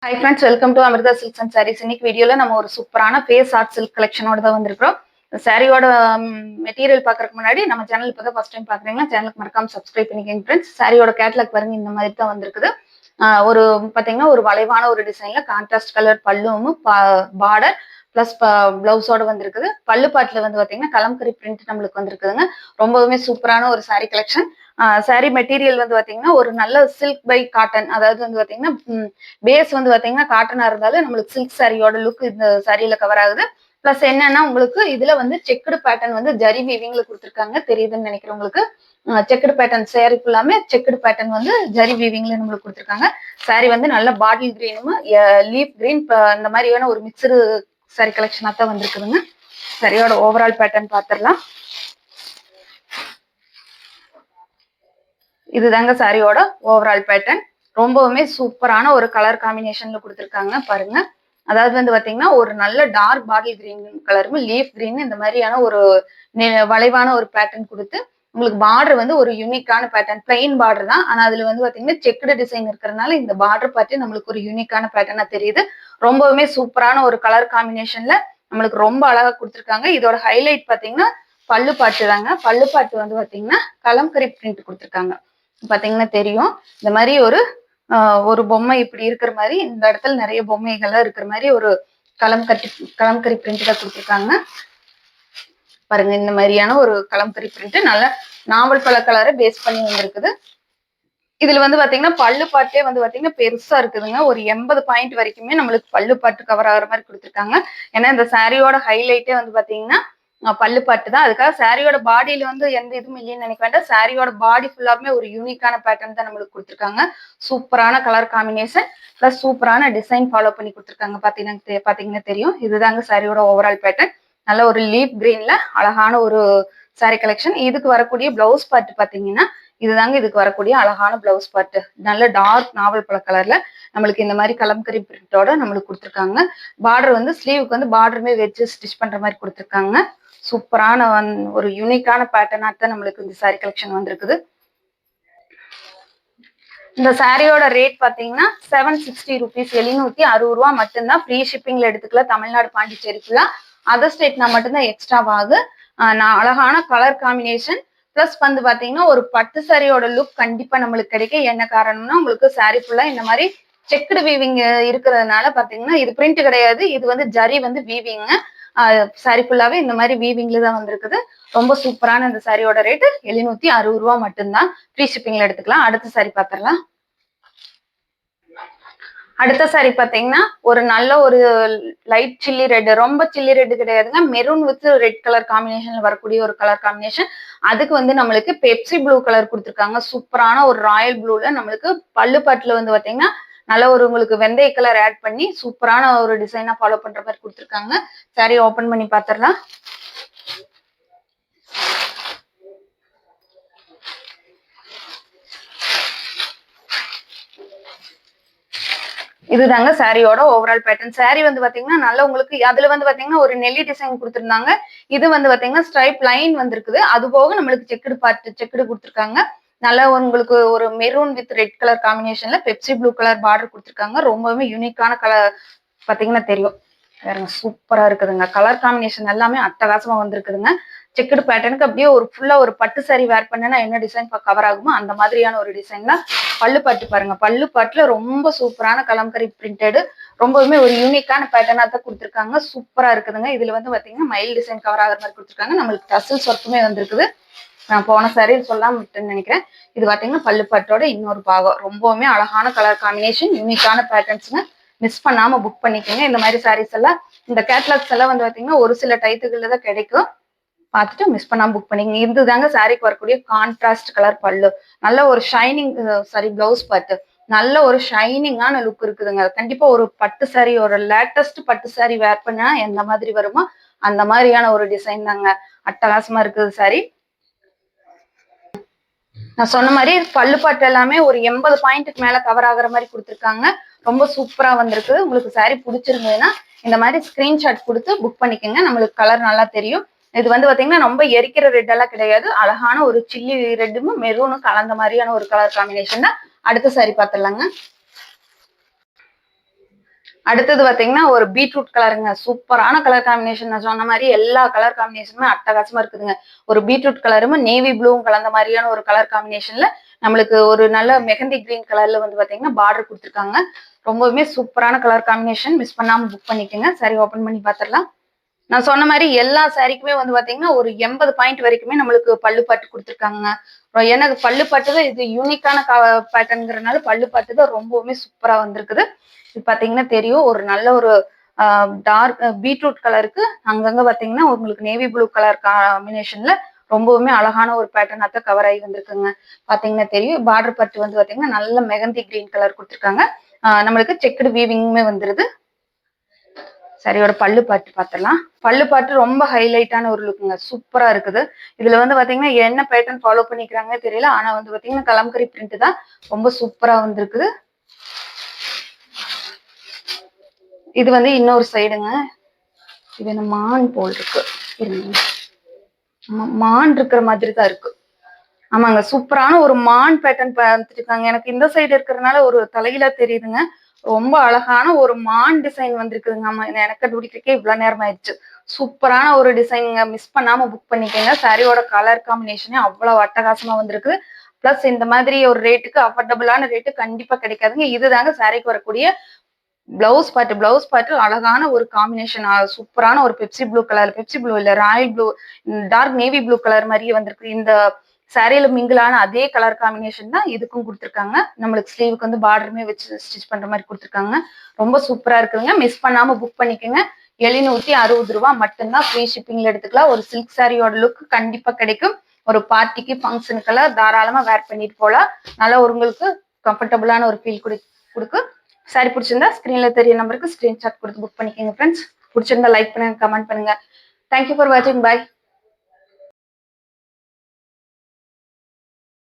Hi friends, welcome to Amrita Silks and Sarees. இன்னைக்கு வீடியோல நம்ம ஒரு சூப்பரான ஃபேஸ் ஆர்ட் சில்க் கலெக்ஷனோட தான் வந்திருக்கிறோம். சாரியோட மெட்டீரியல் பார்க்கறதுக்கு முன்னாடி நம்ம சேனல் இப்போ தான் ஃபர்ஸ்ட் டைம் பார்க்குறீங்கன்னா சேனலுக்கு மறக்காம சப்ஸ்கிரைப் பண்ணிக்கங்க ஃப்ரெண்ட்ஸ். சாரியோட கேட்லாக் பாருங்க, இந்த மாதிரி தான் வந்திருக்குது. ஒரு பார்த்தீங்கன்னா ஒரு வளைவான ஒரு டிசைன்ல கான்ட்ராஸ்ட் கலர் பல்லுவும் பார்டர் பிளஸ் பிளவுஸோட வந்திருக்குது. பல்லு பாட்டில் வந்து பார்த்தீங்கன்னா கலம்கரி பிரிண்ட் நம்மளுக்கு வந்திருக்குதுங்க. ரொம்பவுமே சூப்பரான ஒரு சாரி கலெக்ஷன். சாரி மெட்டீரியல் வந்து பாத்தீங்கன்னா ஒரு நல்ல சில்க் பை காட்டன், அதாவது வந்து பாத்தீங்கன்னா பேஸ் வந்து பாத்தீங்கன்னா காட்டனா இருந்தாலும் நம்மளுக்கு சில்க் சாரியோட லுக் இந்த சாரியில கவர் ஆகுது. பிளஸ் என்னன்னா உங்களுக்கு இதுல வந்து செக்குடு பேட்டர்ன் வந்து ஜரி வீவிங்ல கொடுத்துருக்காங்க, தெரியுதுன்னு நினைக்கிறேன் உங்களுக்கு. செக்குடு பேட்டர்ன் சாரி ஃபுல்லாமே செக்குடு பேட்டர்ன் வந்து ஜரி வீவிங்ல நம்மளுக்கு கொடுத்துருக்காங்க. சாரி வந்து நல்ல பாட்டில் கிரீனும் லீஃப் கிரீன் இந்த மாதிரியான ஒரு மிக்சடு சாரி கலெக்ஷனா தான் வந்திருக்குதுங்க. சாரியோட ஓவரால் பேட்டர்ன் பார்த்துடலாம். இதுதாங்க சாரியோட ஓவரால் பேட்டர்ன். ரொம்பவுமே சூப்பரான ஒரு கலர் காம்பினேஷன்ல கொடுத்துருக்காங்க பாருங்க. அதாவது வந்து பாத்தீங்கன்னா ஒரு நல்ல டார்க் பாட்டில் கிரீன் கலரும் லீஃப் கிரீன் இந்த மாதிரியான ஒரு வளைவான ஒரு பேட்டர்ன் கொடுத்து உங்களுக்கு பார்டர் வந்து ஒரு யூனிக்கான பேட்டர்ன், பிளைன் பார்டர் தான். ஆனா அதுல வந்து பாத்தீங்கன்னா செக்குடு டிசைன் இருக்கிறதுனால இந்த பார்டர் பார்த்து நம்மளுக்கு ஒரு யூனிக்கான பேட்டர்னா தெரியுது. ரொம்பவுமே சூப்பரான ஒரு கலர் காம்பினேஷன்ல நம்மளுக்கு ரொம்ப அழகா கொடுத்துருக்காங்க. இதோட ஹைலைட் பாத்தீங்கன்னா பல்லு பாட்டு தாங்க. பல்லு பாட்டு வந்து பாத்தீங்கன்னா கலம்கரி பிரிண்ட் கொடுத்துருக்காங்க. பாத்தீங்கன்னா தெரியும். இந்த மாதிரி ஒரு பொம்மை இப்படி இருக்கிற மாதிரி இந்த இடத்துல நிறைய பொம்மைகள்லாம் இருக்கிற மாதிரி ஒரு கலம்கரி பிரிண்ட் தான் கொடுத்துருக்காங்க பாருங்க. இந்த மாதிரியான ஒரு கலம்கரி பிரிண்ட் நல்ல நாவல் பழ கலரை பேஸ் பண்ணி வந்திருக்குது. இதுல வந்து பாத்தீங்கன்னா பல்லு பாட்டே வந்து பாத்தீங்கன்னா பெருசா இருக்குதுங்க. ஒரு 80 பாயிண்ட் வரைக்குமே நம்மளுக்கு பல்லு பாட்டு கவர் ஆகுற மாதிரி கொடுத்துருக்காங்க. ஏன்னா இந்த சாரியோட ஹைலைட்டே வந்து பாத்தீங்கன்னா பல்லு பாட்டு தான். அதுக்காக சாரியோட பாடியில வந்து எந்த இதுவும் இல்லைன்னு நினைக்க வேண்டாம். சாரியோட பாடி ஃபுல்லாமே ஒரு யூனிக்கான பேட்டர்ன் தான் நம்மளுக்கு கொடுத்துருக்காங்க. சூப்பரான கலர் காம்பினேஷன் பிளஸ் சூப்பரான டிசைன் ஃபாலோ பண்ணி கொடுத்துருக்காங்க. பாத்தீங்கன்னா தெரியும். இதுதாங்க சாரியோட ஓவரால் பேட்டர்ன். நல்ல ஒரு லீப் கிரீன்ல அழகான ஒரு சாரி கலெக்ஷன். இதுக்கு வரக்கூடிய பிளவுஸ் பார்ட் பாத்தீங்கன்னா இதுதாங்க இதுக்கு வரக்கூடிய அழகான பிளவுஸ் பார்ட். நல்ல டார்க் நாவல் பழ கலர்ல நம்மளுக்கு இந்த மாதிரி கலம்கரி பிரிண்டோட நம்மளுக்கு கொடுத்துருக்காங்க. பார்டர் வந்து ஸ்லீவுக்கு வந்து பார்டருமே வச்சு ஸ்டிச் பண்ற மாதிரி கொடுத்துருக்காங்க. சூப்பரான ஒரு யூனிக்கான பேட்டர்னா தான் நம்மளுக்கு இந்த சாரி கலெக்ஷன் வந்திருக்குது. இந்த சாரியோட ரேட் பாத்தீங்கன்னா 760 rupees, 760 ரூபா மட்டும்தான். ஃப்ரீ ஷிப்பிங்ல எடுத்துக்கலாம். தமிழ்நாடு பாண்டிச்சேரிக்குள்ள. அதர் ஸ்டேட்னா மட்டும்தான் எக்ஸ்ட்ரா ஆகுது. அழகான கலர் காம்பினேஷன் பிளஸ் வந்து பாத்தீங்கன்னா ஒரு பட்டு சாரியோட லுக் கண்டிப்பா நம்மளுக்கு கிடைக்கும். என்ன காரணம்னா உங்களுக்கு சாரி ஃபுல்லா இந்த மாதிரி செக்குடு வீவிங் இருக்கிறதுனால பாத்தீங்கன்னா இது பிரிண்ட் கிடையாது, இது வந்து ஜரி வந்து வீவிங். சாரி ஃபுல்லாவே இந்த மாதிரி வீவிங்ல தான் வந்திருக்குது. ரொம்ப சூப்பரான இந்த சாரியோட ரேட்டு 760 ரூபா மட்டும்தான். ஃப்ரீ ஷிப்பிங்ல எடுத்துக்கலாம். அடுத்த சாரி பாத்திரலாம். அடுத்த சாரி பாத்தீங்கன்னா ஒரு நல்ல ஒரு லைட் சில்லி ரெட், ரொம்ப சில்லி ரெட் கிடையாதுங்க, மெரூன் வித் ரெட் கலர் காம்பினேஷன்ல வரக்கூடிய ஒரு கலர் காம்பினேஷன். அதுக்கு வந்து நம்மளுக்கு பெப்சி ப்ளூ கலர் கொடுத்துருக்காங்க. சூப்பரான ஒரு ராயல் ப்ளூல நம்மளுக்கு பல்லு பாட்டுல வந்து பாத்தீங்கன்னா நல்ல ஒரு உங்களுக்கு வெந்தய கலர் ஆட் பண்ணி சூப்பரான ஒரு டிசைனா ஃபாலோ பண்ற மாதிரி கொடுத்துருக்காங்க. சாரி ஓபன் பண்ணி பாத்திரலாம். இதுதாங்க சாரியோட ஓவரால் பேட்டர்ன். சாரி வந்து பாத்தீங்கன்னா நல்ல உங்களுக்கு அதுல வந்து பாத்தீங்கன்னா ஒரு நெல்லி டிசைன் கொடுத்துருந்தாங்க. இது வந்து பாத்தீங்கன்னா ஸ்ட்ரைப் லைன் வந்திருக்குது. அது போக நம்மளுக்கு செக்குடு கொடுத்துருக்காங்க. நல்ல உங்களுக்கு ஒரு மெரூன் வித் ரெட் கலர் காம்பினேஷன்ல பெப்சி ப்ளூ கலர் பார்டர் கொடுத்துருக்காங்க. ரொம்பவே யூனிக்கான கலர் பாத்தீங்கன்னா தெரியும். வேறுங்க சூப்பரா இருக்குதுங்க. கலர் காம்பினேஷன் எல்லாமே அட்டகாசமா வந்திருக்குதுங்க. செக்குடு பேட்டர்னுக்கு அப்படியே ஒரு ஃபுல்லா ஒரு பட்டு சாரி வேர் பண்ணனா என்ன டிசைன் கவர் ஆகுமோ அந்த மாதிரியான ஒரு டிசைன் தான். பல்லு பாட்டு பாருங்க. பல்லு பாட்டுல ரொம்ப சூப்பரான கலம்கரி பிரிண்டட், ரொம்பவுமே ஒரு யூனிக்கான பேட்டர்னா தான் கொடுத்துருக்காங்க. சூப்பரா இருக்குதுங்க. இதுல வந்து பாத்தீங்கன்னா மயில் டிசைன் கவர் ஆகிற மாதிரி கொடுத்துருக்காங்க. நம்மளுக்கு டசல்ஸ் ஒர்க்குமே வந்திருக்குது. நான் போன சாரி சொல்லாம விட்டுன்னு நினைக்கிறேன். இது பாத்தீங்கன்னா பல்லு பாட்டோட இன்னொரு பாகம். ரொம்பவுமே அழகான கலர் காம்பினேஷன், யூனிக்கான பேட்டர்ன்ஸுங்க. மிஸ் பண்ணாம புக் பண்ணிக்கோங்க. இந்த மாதிரி சாரீஸ் எல்லாம் இந்த கேட்லாக்ஸ் எல்லாம் வந்து பாத்தீங்கன்னா ஒரு சில டைத்துகள்ல தான் கிடைக்கும். பார்த்துட்டு மிஸ் பண்ணாம புக் பண்ணிக்கங்க. இதுதாங்க சாரிக்கு வரக்கூடிய கான்ட்ராஸ்ட் கலர் பல்லு. நல்ல ஒரு ஷைனிங் சாரி பிளவுஸ் பார்த்து நல்ல ஒரு ஷைனிங்கான லுக் இருக்குதுங்க. கண்டிப்பா ஒரு பட்டு சாரி, ஒரு லேட்டஸ்ட் பட்டு சாரி வேர் பண்ணா எந்த மாதிரி வருமோ அந்த மாதிரியான ஒரு டிசைன் தாங்க. அட்டகாசமா இருக்குது சாரி. நான் சொன்ன மாதிரி பல்லு பாட்டு எல்லாமே ஒரு 80 பாயிண்ட்டுக்கு மேல கவர் ஆகுற மாதிரி கொடுத்துருக்காங்க. ரொம்ப சூப்பரா வந்திருக்கு. உங்களுக்கு சாரி பிடிச்சிருந்ததுன்னா இந்த மாதிரி ஸ்கிரீன்ஷாட் கொடுத்து புக் பண்ணிக்கோங்க. நம்மளுக்கு கலர் நல்லா தெரியும். இது வந்து பாத்தீங்கன்னா ரொம்ப எரிக்கிற ரெட் எல்லாம் கிடையாது. அழகான ஒரு சில்லி ரெட்டும் மெரூனும் கலந்த மாதிரியான ஒரு கலர் காம்பினேஷன் தான். அடுத்த சாரி பார்த்துடலாங்க. அடுத்தது பாத்தீங்கன்னா ஒரு பீட்ரூட் கலருங்க. சூப்பரான கலர் காம்பினேஷன். நான் சொன்ன மாதிரி எல்லா கலர் காம்பினேஷனுமே அட்டகாசமா இருக்குதுங்க. ஒரு பீட்ரூட் கலரும் நேவி ப்ளூவும் கலந்த மாதிரியான ஒரு கலர் காம்பினேஷன்ல நம்மளுக்கு ஒரு நல்ல மெஹந்தி கிரீன் கலர்ல வந்து பாத்தீங்கன்னா பார்டர் கொடுத்துருக்காங்க. ரொம்பவுமே சூப்பரான கலர் காம்பினேஷன். மிஸ் பண்ணாம புக் பண்ணிக்கோங்க. சாரி ஓபன் பண்ணி பாத்திரலாம். நான் சொன்ன மாதிரி எல்லா சாரிக்குமே வந்து பாத்தீங்கன்னா ஒரு 80 பாயிண்ட் வரைக்குமே நம்மளுக்கு பல்லு பாட்டு கொடுத்துருக்காங்க. எனக்கு பல்லு பாட்டு தான் இது யூனிக்கான பேட்டர்ன்ங்கிறதுனால பல்லு பாட்டு தான் ரொம்பவுமே சூப்பரா வந்திருக்குது. இது பாத்தீங்கன்னா தெரியும் ஒரு நல்ல ஒரு டார்க் பீட்ரூட் கலருக்கு அங்கங்க பாத்தீங்கன்னா உங்களுக்கு நேவி ப்ளூ கலர் காம்பினேஷன்ல ரொம்பவுமே அழகான ஒரு பேட்டர்னா தான் கவர் ஆகி வந்திருக்குங்க. பாத்தீங்கன்னா தெரியும் பார்டர் பட்டு வந்து பாத்தீங்கன்னா நல்ல மெகந்தி கிரீன் கலர் கொடுத்துருக்காங்க. நம்மளுக்கு செக்குடு வீவிங்குமே வந்துருது. சரியோட பல்லு பாட்டு பாத்திரலாம். பல்லு பாட்டு ரொம்ப ஹைலைட்டான ஒரு லுக்குங்க. சூப்பரா இருக்குது. இதுல வந்து பாத்தீங்கன்னா என்ன பேட்டர்ன் ஃபாலோ பண்ணிக்கிறாங்க தெரியல. ஆனா வந்து பாத்தீங்கன்னா கலம்கரி பிரிண்ட் தான் ரொம்ப சூப்பரா வந்திருக்குது. இது வந்து இன்னொரு சைடுங்க. இது என்ன மான் போல் இருக்கு. மான் இருக்கிற மாதிரி தான் இருக்கு. ஆமாங்க சூப்பரான ஒரு மான் பேட்டர்ன் பார்த்துருக்காங்க. எனக்கு இந்த சைடு இருக்கிறதுனால ஒரு தலையில தெரியுதுங்க. ரொம்ப அழகான ஒரு மான் டிசைன் வந்திருக்குதுங்க. ஆமா எனக்கு கண்டுபிடிக்கிறதுக்கே இவ்வளவு நேரம் ஆயிடுச்சு. சூப்பரான ஒரு டிசைனுங்க. மிஸ் பண்ணாம புக் பண்ணிக்கோங்க. சாரியோட கலர் காம்பினேஷனே அவ்வளவு அட்டகாசமா வந்திருக்கு. பிளஸ் இந்த மாதிரி ஒரு ரேட்டுக்கு அஃபோர்டபுளான ரேட்டு கண்டிப்பா கிடைக்காதுங்க. இதுதாங்க சாரிக்கு வரக்கூடிய பிளவுஸ் பாட்டு அழகான ஒரு காம்பினேஷன். சூப்பரான ஒரு Pepsi blue colour, Pepsi blue இல்ல royal blue, dark navy blue colour மாதிரியே வந்திருக்கு. இந்த சாரியில மிங்கிளான அதே கலர் காம்பினேஷன் தான் இதுக்கும் கொடுத்துருக்காங்க. நம்மளுக்கு ஸ்லீவுக்கு வந்து பார்டருமே வச்சு ஸ்டிச் பண்ற மாதிரி கொடுத்துருக்காங்க. ரொம்ப சூப்பரா இருக்குதுங்க. மிஸ் பண்ணாம புக் பண்ணிக்கோங்க. 760 ரூபாய் மட்டும்தான். ஃப்ரீ ஷிப்பிங்ல எடுத்துக்கலாம். ஒரு சில்க் சாரியோட லுக் கண்டிப்பா கிடைக்கும். ஒரு பார்ட்டிக்கு ஃபங்க்ஷனுக்கெல்லாம் தாராளமா வேர் பண்ணிட்டு போகலாம். நல்லா உங்களுக்கு கம்ஃபர்டபுளான ஒரு ஃபீல் கொடுக்கும். சாரி பிடிச்சிருந்தா ஸ்கிரீன்ல தெரிய நம்பருக்கு ஸ்கிரீன்ஷாட் கொடுத்து புக் பண்ணிக்கோங்க ஃப்ரெண்ட்ஸ். பிடிச்சிருந்தா லைக் பண்ணுங்க, கமெண்ட் பண்ணுங்க. தேங்க்யூ ஃபார் வாட்சிங். பாய்.